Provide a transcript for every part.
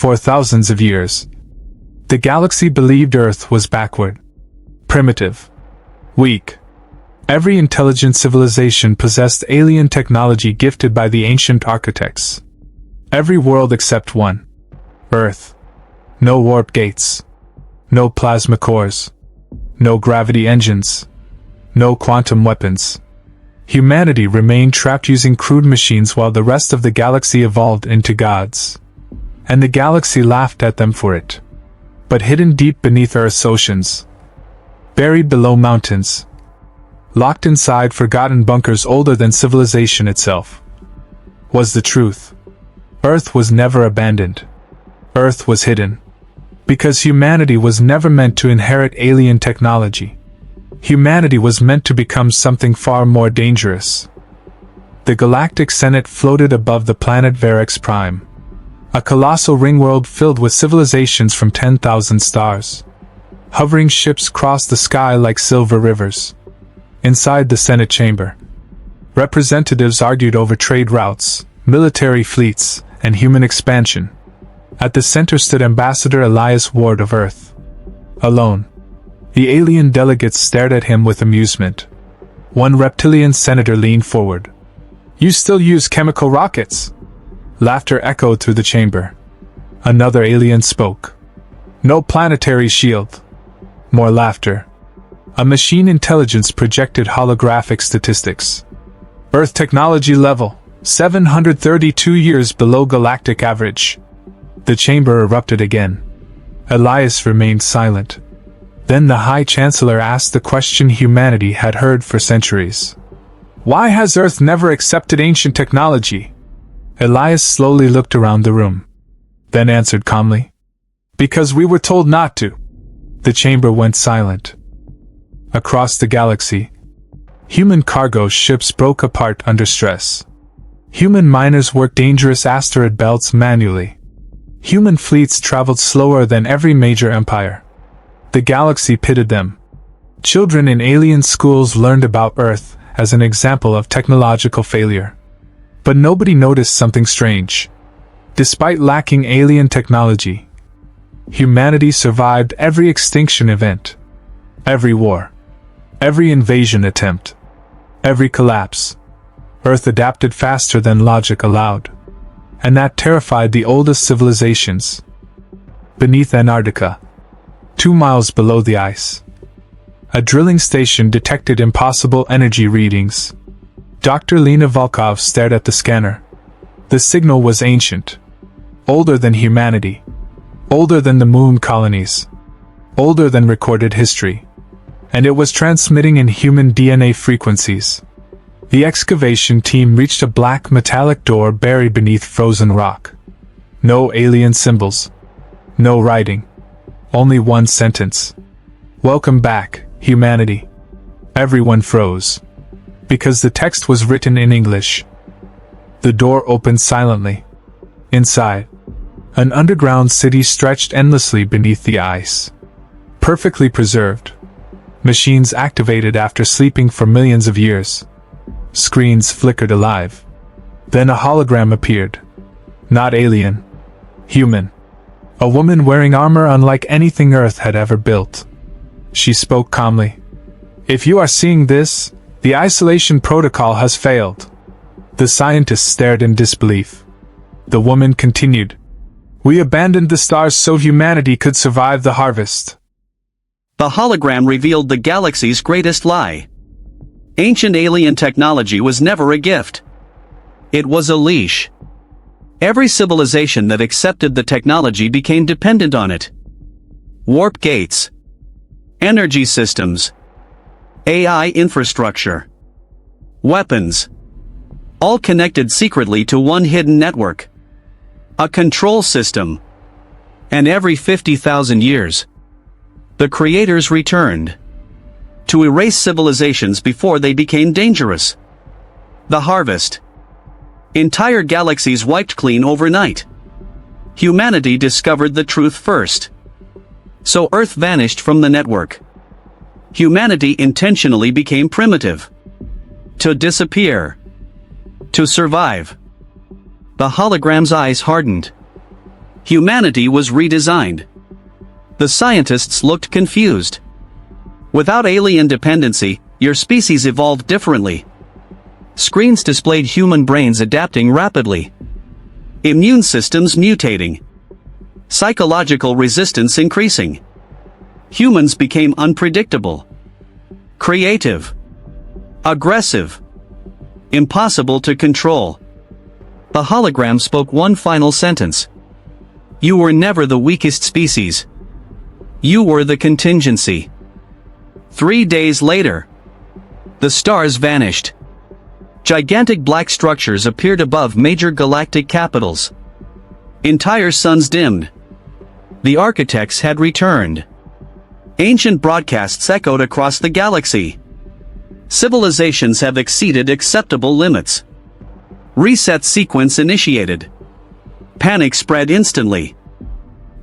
For thousands of years, the galaxy believed Earth was backward, primitive, weak. Every intelligent civilization possessed alien technology gifted by the ancient architects. Every world except one, Earth. No warp gates, no plasma cores, no gravity engines, no quantum weapons. Humanity remained trapped using crude machines while the rest of the galaxy evolved into gods. And the galaxy laughed at them for it. But hidden deep beneath Earth's oceans, buried below mountains, locked inside forgotten bunkers older than civilization itself, was the truth. Earth was never abandoned. Earth was hidden. Because humanity was never meant to inherit alien technology. Humanity was meant to become something far more dangerous. The Galactic Senate floated above the planet Varex Prime, a colossal ringworld filled with civilizations from 10,000 stars. Hovering ships crossed the sky like silver rivers. Inside the Senate chamber, representatives argued over trade routes, military fleets, and human expansion. At the center stood Ambassador Elias Ward of Earth. Alone. The alien delegates stared at him with amusement. One reptilian senator leaned forward. "You still use chemical rockets?" Laughter echoed through the chamber. Another alien spoke. "No planetary shield." More laughter. A machine intelligence projected holographic statistics. Earth technology level, 732 years below galactic average. The chamber erupted again. Elias remained silent. Then the High Chancellor asked the question humanity had heard for centuries. "Why has Earth never accepted ancient technology?" Elias slowly looked around the room, then answered calmly. "Because we were told not to." The chamber went silent. Across the galaxy, human cargo ships broke apart under stress. Human miners worked dangerous asteroid belts manually. Human fleets traveled slower than every major empire. The galaxy pitied them. Children in alien schools learned about Earth as an example of technological failure. But nobody noticed something strange. Despite lacking alien technology, humanity survived every extinction event, every war, every invasion attempt, every collapse. Earth adapted faster than logic allowed. And that terrified the oldest civilizations. Beneath Antarctica, 2 miles below the ice, a drilling station detected impossible energy readings. Dr. Lena Volkov stared at the scanner. The signal was ancient. Older than humanity. Older than the moon colonies. Older than recorded history. And it was transmitting in human DNA frequencies. The excavation team reached a black metallic door buried beneath frozen rock. No alien symbols. No writing. Only one sentence. "Welcome back, humanity." Everyone froze. Because the text was written in English. The door opened silently. Inside, an underground city stretched endlessly beneath the ice. Perfectly preserved. Machines activated after sleeping for millions of years. Screens flickered alive. Then a hologram appeared. Not alien. Human. A woman wearing armor unlike anything Earth had ever built. She spoke calmly. "If you are seeing this, the isolation protocol has failed." The scientists stared in disbelief. The woman continued. "We abandoned the stars so humanity could survive the harvest." The hologram revealed the galaxy's greatest lie. Ancient alien technology was never a gift. It was a leash. Every civilization that accepted the technology became dependent on it. Warp gates, energy systems, AI infrastructure, weapons, all connected secretly to one hidden network. A control system. And every 50,000 years, the creators returned to erase civilizations before they became dangerous. The harvest. Entire galaxies wiped clean overnight. Humanity discovered the truth first. So Earth vanished from the network. Humanity intentionally became primitive. To disappear. To survive. The hologram's eyes hardened. Humanity was redesigned. The scientists looked confused. Without alien dependency, your species evolved differently. Screens displayed human brains adapting rapidly. Immune systems mutating. Psychological resistance increasing. Humans became unpredictable. Creative. Aggressive. Impossible to control. The hologram spoke one final sentence. You were never the weakest species. You were the contingency. 3 days later, the stars vanished. Gigantic black structures appeared above major galactic capitals. Entire suns dimmed. The architects had returned. Ancient broadcasts echoed across the galaxy. Civilizations have exceeded acceptable limits. Reset sequence initiated. Panic spread instantly.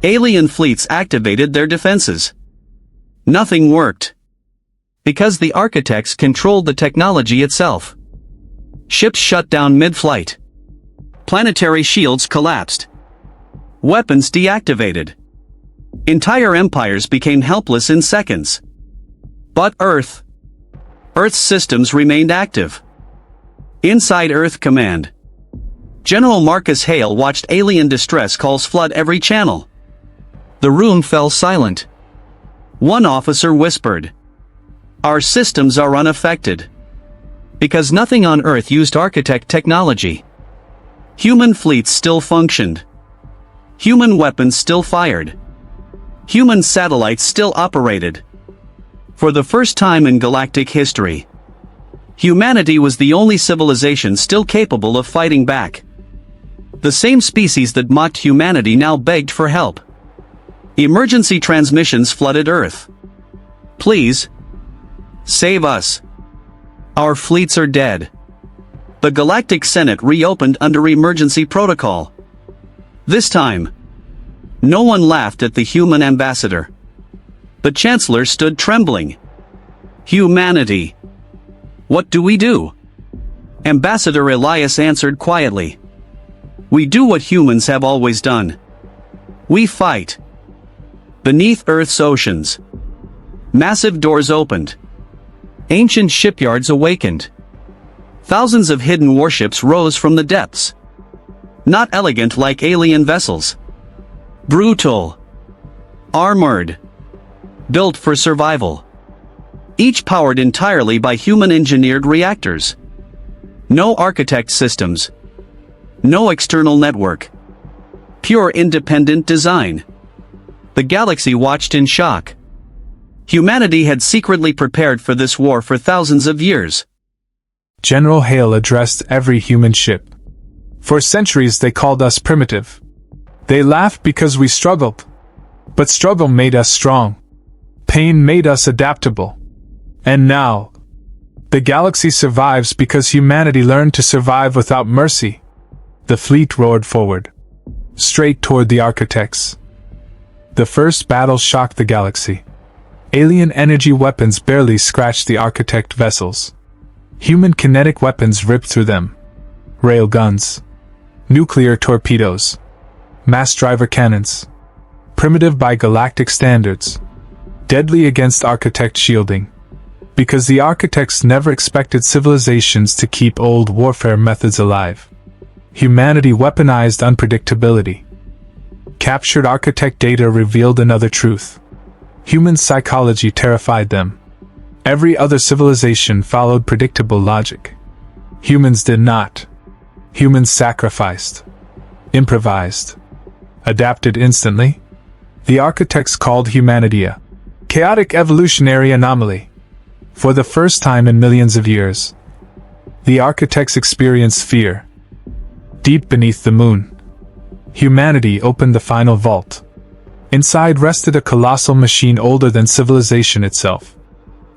Alien fleets activated their defenses. Nothing worked. Because the architects controlled the technology itself. Ships shut down mid-flight. Planetary shields collapsed. Weapons deactivated. Entire empires became helpless in seconds. But Earth's systems remained active. Inside Earth Command, General Marcus Hale watched alien distress calls flood every channel. The room fell silent. One officer whispered, "Our systems are unaffected." Because nothing on Earth used architect technology. Human fleets still functioned. Human weapons still fired. Human satellites still operated. For the first time in galactic history, humanity was the only civilization still capable of fighting back. The same species that mocked humanity now begged for help. Emergency transmissions flooded Earth. "Please, save us. Our fleets are dead." The Galactic Senate reopened under emergency protocol. This time, no one laughed at the human ambassador. The Chancellor stood trembling. "Humanity. What do we do?" Ambassador Elias answered quietly. "We do what humans have always done. We fight." Beneath Earth's oceans, massive doors opened. Ancient shipyards awakened. Thousands of hidden warships rose from the depths. Not elegant like alien vessels. Brutal. Armored. Built for survival. Each powered entirely by human-engineered reactors. No architect systems. No external network. Pure independent design. The galaxy watched in shock. Humanity had secretly prepared for this war for thousands of years. General Hale addressed every human ship. For centuries they called us primitive. They laughed because we struggled. But struggle made us strong. Pain made us adaptable. And now, the galaxy survives because humanity learned to survive without mercy. The fleet roared forward, straight toward the architects. The first battle shocked the galaxy. Alien energy weapons barely scratched the architect vessels. Human kinetic weapons ripped through them. Rail guns. Nuclear torpedoes. Mass driver cannons. Primitive by galactic standards. Deadly against architect shielding. Because the architects never expected civilizations to keep old warfare methods alive. Humanity weaponized unpredictability. Captured architect data revealed another truth. Human psychology terrified them. Every other civilization followed predictable logic. Humans did not. Humans sacrificed. Improvised. Adapted instantly. The architects called humanity a chaotic evolutionary anomaly. For the first time in millions of years, the architects experienced fear. Deep beneath the moon, humanity opened the final vault. Inside rested a colossal machine older than civilization itself.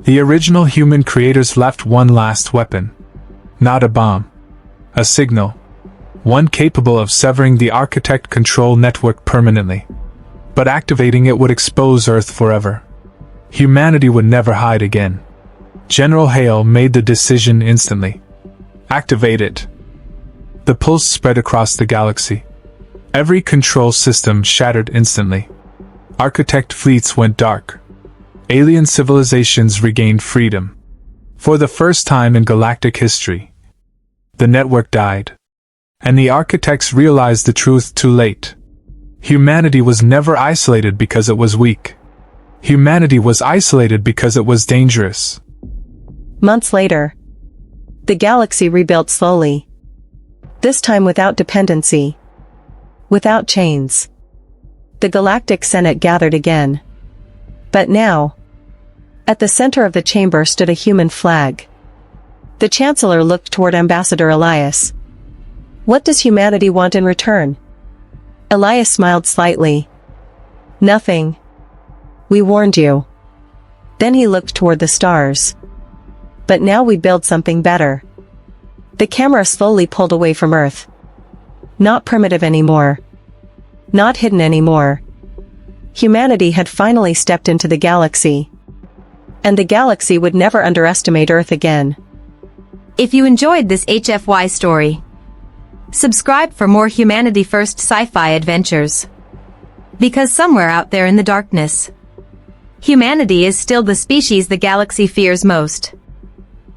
The original human creators left one last weapon. Not a bomb. A signal. One capable of severing the architect control network permanently. But activating it would expose Earth forever. Humanity would never hide again. General Hale made the decision instantly. Activate it. The pulse spread across the galaxy. Every control system shattered instantly. Architect fleets went dark. Alien civilizations regained freedom. For the first time in galactic history, the network died. And the architects realized the truth too late. Humanity was never isolated because it was weak. Humanity was isolated because it was dangerous. Months later, the galaxy rebuilt slowly. This time without dependency. Without chains. The Galactic Senate gathered again. But now, at the center of the chamber stood a human flag. The Chancellor looked toward Ambassador Elias. What does humanity want in return? Elias smiled slightly. Nothing. We warned you. Then he looked toward the stars. But now we build something better. The camera slowly pulled away from Earth. Not primitive anymore. Not hidden anymore. Humanity had finally stepped into the galaxy. And the galaxy would never underestimate Earth again. If you enjoyed this HFY story, subscribe for more humanity first sci-fi adventures. Because somewhere out there in the darkness, humanity is still the species the galaxy fears most.